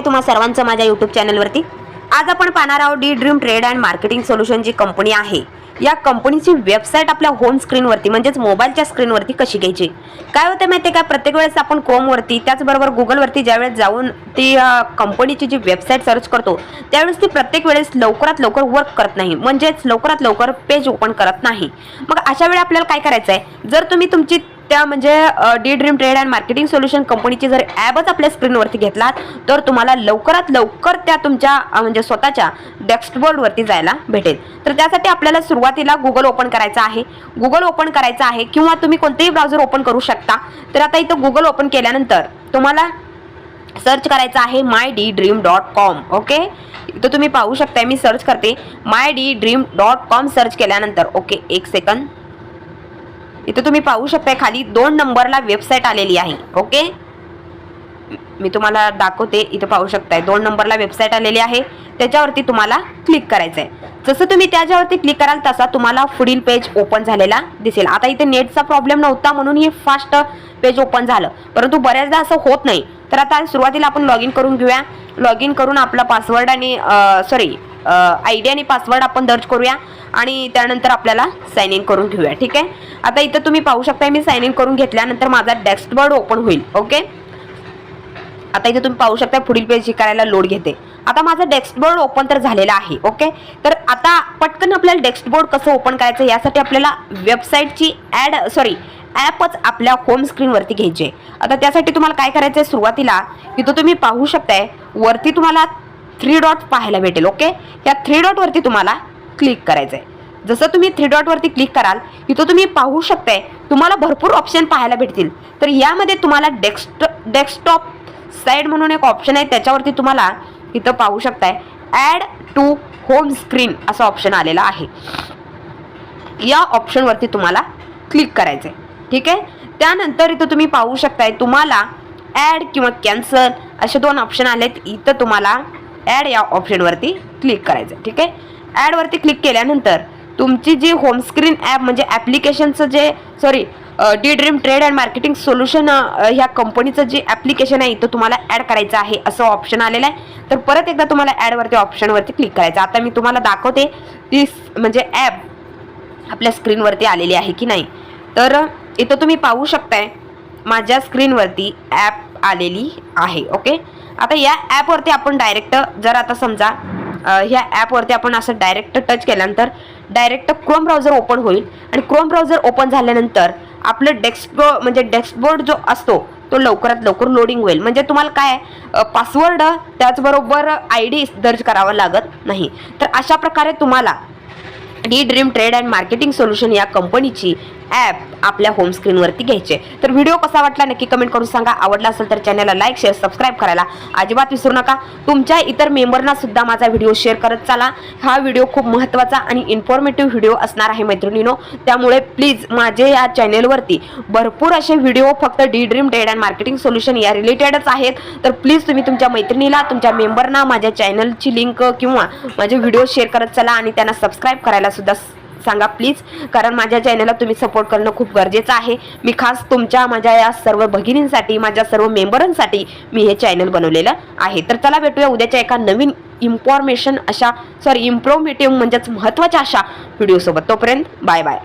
तुम्हा सर्वांचं माझ्या यूट्यूब चॅनलवरती। आज आपण पाहणार आहोत the dream trade and marketing solution जी कंपनी आहे या कंपनीची वेबसाईट आपल्या होम स्क्रीनवरती म्हणजेच मोबाईलच्या स्क्रीनवरती कशी घ्यायची। काय होते माहिती का, प्रत्येक वेळेस आपण क्रोमवरती त्याचबरोबर गुगलवरती ज्यावेळेस जाऊन ती कंपनीची जी वेबसाईट सर्च करतो त्यावेळेस ती प्रत्येक वेळेस लवकरात लवकर वर्क करत नाही, म्हणजेच लवकरात लवकर पेज ओपन करत नाही। मग अशा वेळी आपल्याला काय करायचं आहे, जर तुम्ही तुमची त्या म्हणजे D dream trade and marketing solution कंपनीची जर ॲपच आपल्या स्क्रीनवरती घेतलात तर तुम्हाला लवकरात लवकर त्या तुमच्या म्हणजे स्वतःच्या डॅशबोर्डवरती जायला भेटेल। तर त्यासाठी आपल्याला सुरुवातीला गुगल ओपन करायचं आहे, गुगल ओपन करायचं आहे किंवा तुम्ही कोणतेही ब्राउझर ओपन करू शकता। तर आता इथं गुगल ओपन केल्यानंतर तुम्हाला सर्च करायचं आहे mydream.com। ओके, इथं तुम्ही पाहू शकता मी सर्च करते mydream.com। सर्च केल्यानंतर ओके एक सेकंद, इथे तुम्ही पाहू शकता खाली 2 नंबरला वेबसाईट आलेली आहे। ओके, मी तुम्हाला दाखवते, इथे पाहू शकता 2 नंबरला वेबसाईट आलेली आहे, त्याच्यावरती तुम्हाला क्लिक करायचं आहे। जसं तुम्ही त्याच्यावरती क्लिक कराल तसा तुम्हाला पुढील पेज ओपन झालेला दिसेल। आता इथे नेटचा प्रॉब्लेम नव्हता म्हणून हे फास्ट पेज ओपन झालं, परंतु बऱ्याचदा असं होत नाही। तर आता सुरुवातीला आपण लॉग इन करून घेऊया। लॉग इन करून आपला पासवर्ड आणि आयडी आणि पासवर्ड आपण दर्ज करूया आणि त्यानंतर आपल्याला साइन इन करून घेऊया। ठीक आहे, आता इथं तुम्ही पाहू शकता मी साइन इन करून घेतल्यानंतर माझा डॅशबोर्ड ओपन होईल। ओके, आता इथे तुम्ही पाहू शकता पुढील पेज करायला लोड घेते। आता माझा डॅशबोर्ड ओपन तर झालेला आहे। ओके, तर आता पटकन आपल्याला डॅशबोर्ड कसं ओपन करायचं यासाठी आपल्याला वेबसाईटची ॲपच आपल्या होम स्क्रीनवरती घ्यायची। आता त्यासाठी तुम्हाला काय करायचं आहे, सुरुवातीला इथं तुम्ही पाहू शकताय वरती तुम्हाला 3 डॉट पाहायला भेटेल। ओके, या 3 डॉट वरती तुम्हाला क्लिक करायचं आहे। जसं तुम्ही 3 डॉट वरती क्लिक कराल इथं तुम्ही पाहू शकताय तुम्हाला भरपूर ऑप्शन पाहायला भेटतील। तर यामध्ये तुम्हाला डेस्कटॉप साइड म्हणून एक ऑप्शन आहे, त्याच्यावरती तुम्हाला इथं पाहू शकताय ॲड टू होम स्क्रीन असं ऑप्शन आलेला आहे। या ऑप्शन वरती तुम्हाला क्लिक करायचं आहे। ठीक आहे, त्यानंतर इथं तुम्ही पाहू शकताय तुम्हाला ॲड किंवा कॅन्सल असे 2 ऑप्शन आलेत। इथं तुम्हाला ॲड या ऑप्शन वरती क्लिक करायचं आहे। ठीक आहे, ॲड वरती क्लिक केल्यानंतर तुमची जी होम स्क्रीन ॲप म्हणजे ॲप्लिकेशनचं जे D dream trade and marketing solution ह्या कंपनीचं जे ॲप्लिकेशन आहे इथं तुम्हाला ॲड करायचं आहे असं ऑप्शन आलेलं आहे। तर परत एकदा तुम्हाला ॲड वरती ऑप्शनवरती क्लिक करायचं। आता मी तुम्हाला दाखवते ती म्हणजे ॲप आपल्या स्क्रीनवरती आलेली आहे की नाही। तर इथं तुम्ही पाहू शकताय माझ्या स्क्रीनवरती ॲप आलेली आहे। ओके, आता या ॲपवरती आपण डायरेक्ट जर आता समजा ह्या ॲपवरती आपण असं डायरेक्ट टच केल्यानंतर डायरेक्ट क्रोम ब्राउझर ओपन होईल आणि क्रोम ब्राउझर ओपन झाल्यानंतर आपलं डेस्कबोर्ड जो असतो तो लवकरात लवकर लोडिंग होईल। म्हणजे तुम्हाला काय पासवर्ड त्याचबरोबर आयडी दर्ज करावा लागत नाही। तर अशा प्रकारे तुम्हाला D dream trade and marketing solution या कंपनीची ॲप आपल्या होम स्क्रीनवरती घ्यायचे। तर व्हिडिओ कसा वाटला नक्की कमेंट करून सांगा। आवडला असेल तर चॅनलला लाईक शेअर सबस्क्राईब करायला अजिबात विसरू नका। तुमच्या इतर मेंबरना सुद्धा माझा व्हिडिओ शेअर करत चला। हा व्हिडिओ खूप महत्त्वाचा आणि इन्फॉर्मेटिव्ह व्हिडिओ असणार आहे मैत्रिणींनो, त्यामुळे प्लीज माझे या चॅनलवरती भरपूर असे व्हिडिओ फक्त D dream trade and marketing solution या रिलेटेडच आहेत। तर प्लीज तुम्ही तुमच्या मैत्रिणीला तुमच्या मेंबरना माझ्या चॅनलची लिंक किंवा माझे व्हिडिओ शेअर करत चला आणि त्यांना सबस्क्राईब करायला सुद्धा सांगा प्लीज, कारण माझ्या चॅनलला तुम्ही सपोर्ट करणं खूप गरजेचं आहे। मी खास माझ्या या सर्व भगिनींसाठी माझ्या सर्व मेंबरांसाठी मी हे चॅनल बनवलेलं आहे। तर चला भेटूया उद्याच्या एका नवीन इन्फॉर्मेशन इम्प्रोव्हेटिव्ह म्हणजेच महत्त्वाच्या अशा व्हिडिओसोबत। तोपर्यंत बाय बाय।